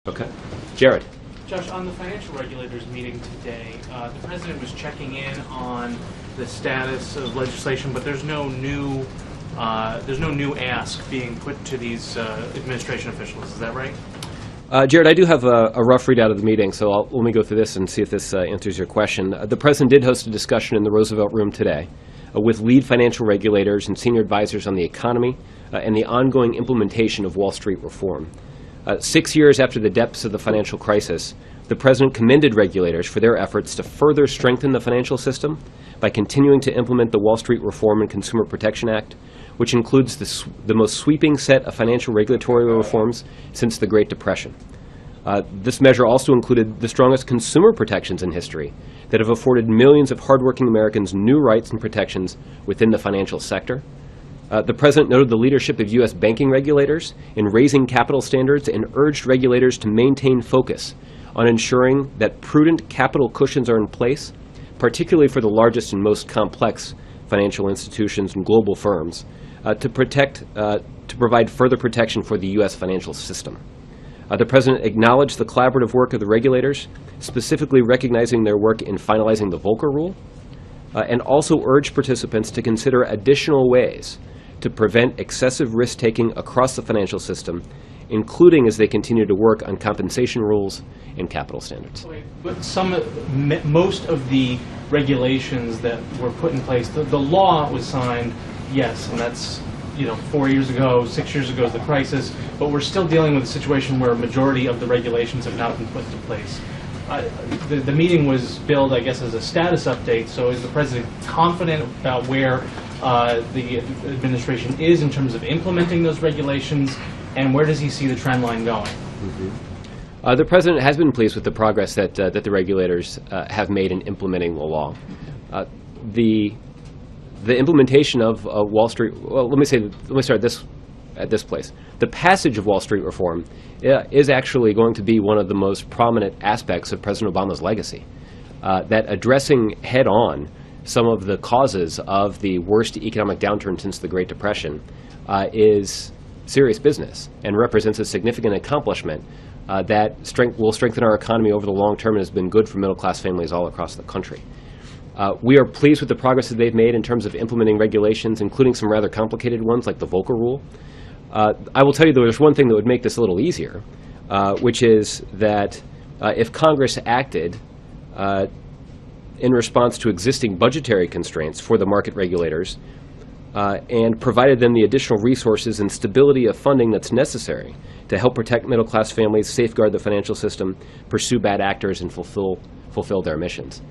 Okay. Jared. Josh, on the financial regulators meeting today, the president was checking in on the status of legislation, but there's no new ask being put to these administration officials. Is that right? Jared, I do have a rough readout of the meeting, so let me go through this and see if this answers your question. The president did host a discussion in the Roosevelt Room today with lead financial regulators and senior advisors on the economy and the ongoing implementation of Wall Street reform. 6 years after the depths of the financial crisis, the president commended regulators for their efforts to further strengthen the financial system by continuing to implement the Wall Street Reform and Consumer Protection Act, which includes the most sweeping set of financial regulatory reforms since the Great Depression. This measure also included the strongest consumer protections in history that have afforded millions of hardworking Americans new rights and protections within the financial sector. The president noted the leadership of U.S. banking regulators in raising capital standards and urged regulators to maintain focus on ensuring that prudent capital cushions are in place, particularly for the largest and most complex financial institutions and global firms, to provide further protection for the U.S. financial system. The president acknowledged the collaborative work of the regulators, specifically recognizing their work in finalizing the Volcker Rule, and also urged participants to consider additional ways to prevent excessive risk-taking across the financial system, including as they continue to work on compensation rules and capital standards. But most of the regulations that were put in place, the law was signed, yes, and that's 4 years ago, 6 years ago is the crisis, but we're still dealing with a situation where a majority of the regulations have not been put into place. The meeting was billed, I guess, as a status update, so is the president confident about where the administration is in terms of implementing those regulations, and where does he see the trend line going? Mm-hmm. The president has been pleased with the progress that the regulators have made in implementing the law. The implementation of Wall Street. Well, let me start at this place. The passage of Wall Street reform is actually going to be one of the most prominent aspects of President Obama's legacy. That addressing head-on some of the causes of the worst economic downturn since the Great Depression is serious business and represents a significant accomplishment that will strengthen our economy over the long term and has been good for middle-class families all across the country. We are pleased with the progress that they've made in terms of implementing regulations, including some rather complicated ones like the Volcker Rule. I will tell you, though, there's one thing that would make this a little easier, which is that if Congress acted in response to existing budgetary constraints for the market regulators and provided them the additional resources and stability of funding that's necessary to help protect middle-class families, safeguard the financial system, pursue bad actors, and fulfill their missions.